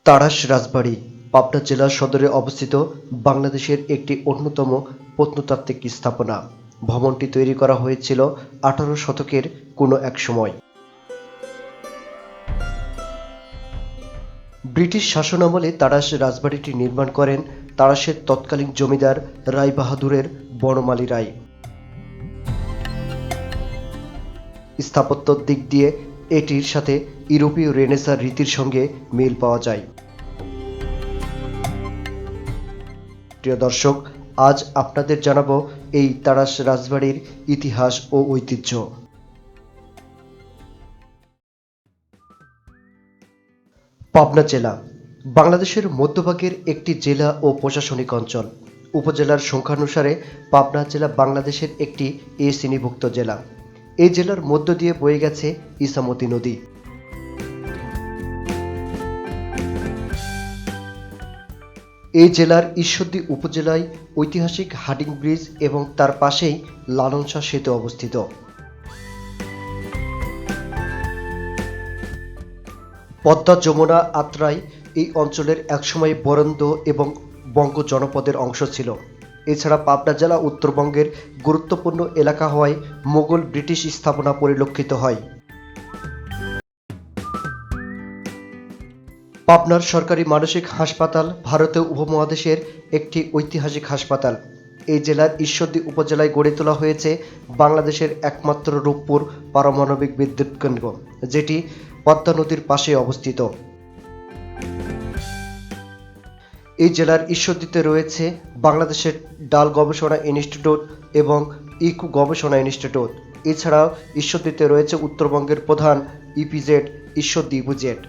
তাড়াশ রাজবাড়ী পাবনা জেলা সদরে অবস্থিত বাংলাদেশের একটি অন্যতম প্রত্নতাত্ত্বিক স্থাপনা। ভবনটি তৈরি করা হয়েছিল 18 শতকের কোনো এক সময়। ব্রিটিশ শাসনামলে তাড়াশ রাজবাড়িটি নির্মাণ করেন তাড়াশের তৎকালীন জমিদার রায় বাহাদুরের বনমালী রায়। স্থাপত্যর দিক দিয়ে এটির সাথে ইউরোপীয় রেনেসাঁ রীতির সঙ্গে মিল পাওয়া যায়। প্রিয় দর্শক, আজ আপনাদের জানাবো এই তাড়াশ রাজবাড়ির ইতিহাস ও ঐতিহ্য। পাবনা জেলা বাংলাদেশের মধ্যভাগের একটি জেলা ও প্রশাসনিক অঞ্চল। উপজেলার সংখ্যানুসারে পাবনা জেলা বাংলাদেশের একটি এ শ্রেণীভুক্ত জেলা। এই জেলার মধ্য দিয়ে বয়ে গেছে ইছামতি নদী। এই জেলার ঈশ্বরদী উপজেলায় ঐতিহাসিক হাডিং ব্রিজ এবং তার পাশেই লালন শাহ সেতু অবস্থিত। পদ্মা, যমুনা, আত্রাই এই অঞ্চলের একসময় বরেন্দ্র এবং বঙ্গ জনপদের অংশ ছিল। এছাড়া পাবনা জেলা উত্তরবঙ্গের গুরুত্বপূর্ণ এলাকা হওয়ায় মোগল ব্রিটিশ স্থাপনা পরিলক্ষিত হয়। পাবনার সরকারি মানসিক হাসপাতাল ভারতীয় উপমহাদেশের একটি ঐতিহাসিক হাসপাতাল। এই জেলার ঈশ্বরদী উপজেলায় গড়ে তোলা হয়েছে বাংলাদেশের একমাত্র রূপপুর পারমাণবিক বিদ্যুৎ কেন্দ্র, যেটি পদ্মা নদীর পাশে অবস্থিত। এই জেলার ঈশ্বরদীতে রয়েছে বাংলাদেশের ডাল গবেষণা ইনস্টিটিউট এবং ইকো গবেষণা ইনস্টিটিউট। এছাড়াও ঈশ্বরদীতে রয়েছে উত্তরবঙ্গের প্রধান ইপিজেড ঈশ্বরদী ইপিজেড।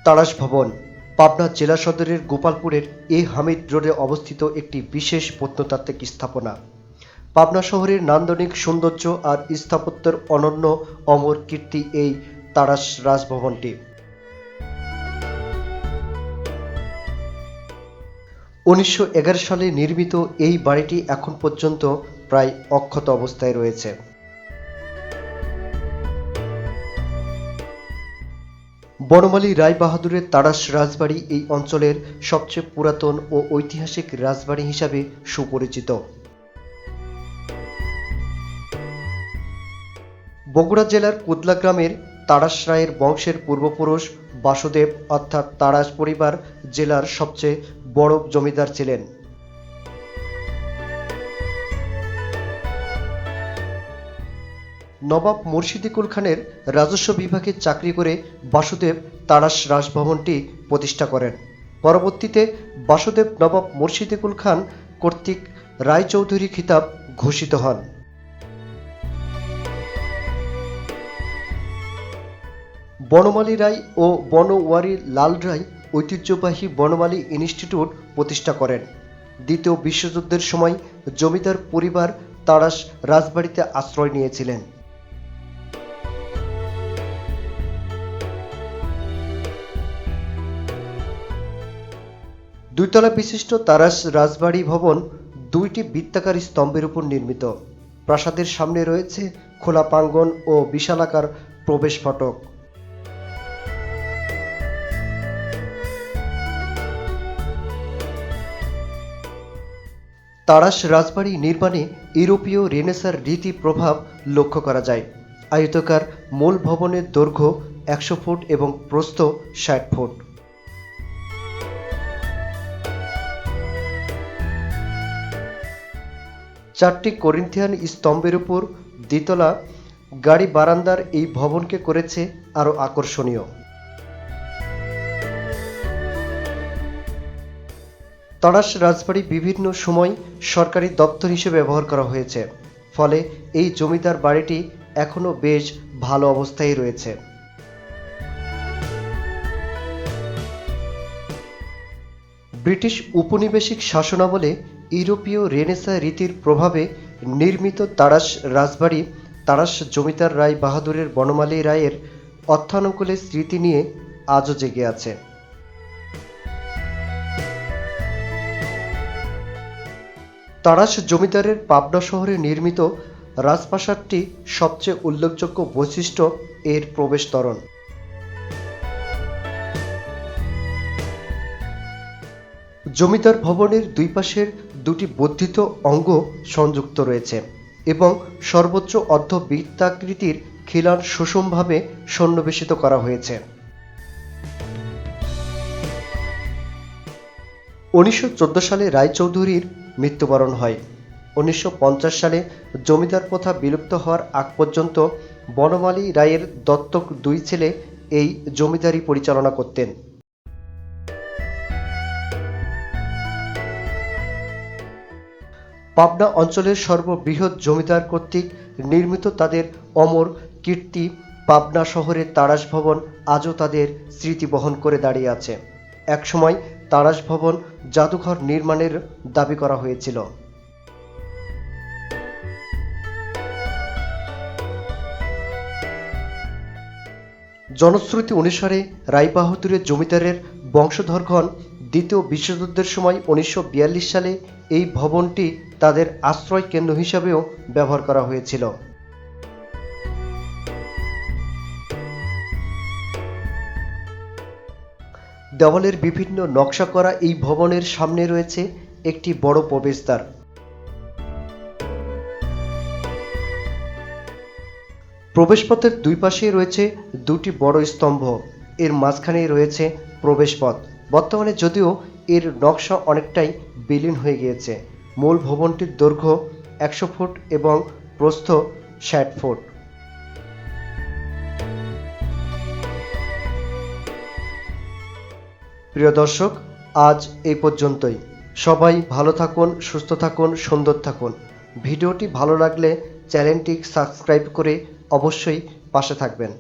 তাড়াশ ভবন পাবনা জেলা সদরের গোপালপুরের এ হামিদ রোডে অবস্থিত একটি বিশেষ প্রত্নতাত্ত্বিক স্থাপনা। পাবনা শহরের নান্দনিক সৌন্দর্য আর স্থাপত্যের অনন্য অমর কীর্তি এই তাড়াশ রাজভবনটি। 1911 সালে নির্মিত এই বাড়িটি এখন পর্যন্ত প্রায় অক্ষত অবস্থায় রয়েছে। বনমালী রায় বাহাদুরের তাড়াশ রাজবাড়ি এই অঞ্চলের সবচেয়ে পুরাতন ও ঐতিহাসিক রাজবাড়ি হিসাবে সুপরিচিত। বগুড়া জেলার কুদলা গ্রামের তাড়াশ রায়ের বংশের পূর্বপুরুষ বাসুদেব অর্থাৎ তাড়াশ পরিবার জেলার সবচেয়ে বড় জমিদার ছিলেন। নবাব মুর্শিদিকুল খানের রাজস্ব বিভাগে চাকরি করে বাসুদেব তাড়াশ রাজভবনটি প্রতিষ্ঠা করেন। পরবর্তীতে বাসুদেব নবাব মুর্শিদিকুল খান কর্তৃক রায়চৌধুরী খিতাব ঘোষিত হন। বনমালী রায় ও বনওয়ারি লাল রায় ঐতিহ্যবাহী বনমালী ইনস্টিটিউট প্রতিষ্ঠা করেন। দ্বিতীয় বিশ্বযুদ্ধের সময় জমিদার পরিবার তাড়াশ রাজবাড়িতে আশ্রয় নিয়েছিলেন। দুইতলা বিশিষ্ট তাড়াশ রাজবাড়ি ভবন দুইটি বৃত্তাকার স্তম্ভের উপর নির্মিত। প্রাসাদের সামনে রয়েছে খোলা প্রাঙ্গণ ও বিশালাকার প্রবেশ ফটক। তাড়াশ রাজবাড়ি নির্মাণে ইউরোপীয় রেনেসাঁ রীতি প্রভাব লক্ষ্য করা যায়। আয়তাকার মূল ভবনের দৈর্ঘ্য 100 ফুট এবং প্রস্থ 60 ফুট। চারটি করিন্থিয়ান স্তম্ভের উপর দ্বিতলা গাড়ি বারান্দার এই ভবনকে করেছে আরও আকর্ষণীয়। তাড়াশ রাজবাড়ি বিভিন্ন সময় সরকারি দপ্তর হিসেবে ব্যবহার করা হয়েছে, ফলে এই জমিদার বাড়িটি এখনও বেশ ভালো অবস্থায় রয়েছে। ব্রিটিশ উপনিবেশিক শাসনামলে ইউরোপীয় রেনেসাঁ রীতির প্রভাবে নির্মিত তাড়াশ রাজবাড়ি তাড়াশ জমিদার রায় বাহাদুরের বনমালী রায়ের অর্থানুকূলে স্মৃতি নিয়ে আজও জেগে আছে। তাড়াশ জমিদারের পাবনা শহরে নির্মিত রাজপ্রাসাদটি সবচেয়ে উল্লেখযোগ্য বৈশিষ্ট্য এর প্রবেশ তোরণ। জমিদার ভবনের দুই পাশের দুটি বর্ধিত অঙ্গ সংযুক্ত রয়েছে এবং সর্বোচ্চ অর্ধবৃত্তাকৃতির খিলান সুষমভাবে সন্নিবেশিত করা হয়েছে। 1914 সালে রায়চৌধুরীর মৃত্যুবরণ হয়। 1950 সালে জমিদার প্রথা বিলুপ্ত হওয়ার আগ পর্যন্ত বনমালী রায়ের দত্তক দুই ছেলে এই জমিদারি পরিচালনা করতেন। পাবনা অঞ্চলের সর্ববৃহৎ জমিদার কর্তৃক নির্মিত তাদের অমর কীর্তি পাবনা শহরের তাড়াশ ভবন আজও তাদের স্মৃতি বহন করে দাঁড়িয়ে আছে। একসময় তাড়াশ ভবন জাদুঘর নির্মাণের দাবি করা হয়েছিল। জনশ্রুতি অনুসারে রায়বাহাদুরের জমিদারের বংশধরগণ দ্বিতীয় বিশ্বযুদ্ধের সময় 1942 সালে এই ভবনটি তাদের আশ্রয় কেন্দ্র হিসাবেও ব্যবহার করা হয়েছিল। দেওয়ালের বিভিন্ন নকশা করা এই ভবনের সামনে রয়েছে একটি বড় প্রবেশদ্বার। প্রবেশপথের দুই পাশে রয়েছে দুটি বড় স্তম্ভ, এর মাঝখানে রয়েছে প্রবেশপথ। বর্তমানে যদিও এর নকশা অনেকটাই বিলীন হয়ে গিয়েছে। মূল ভবনটির দৈর্ঘ্য 100 ফুট এবং প্রস্থ 60 ফুট। প্রিয় দর্শক, আজ এই পর্যন্তই। সবাই ভালো থাকুন, সুস্থ থাকুন, সুন্দর থাকুন। ভিডিওটি ভালো লাগলে চ্যানেলটি সাবস্ক্রাইব করে অবশ্যই পাশে থাকবেন।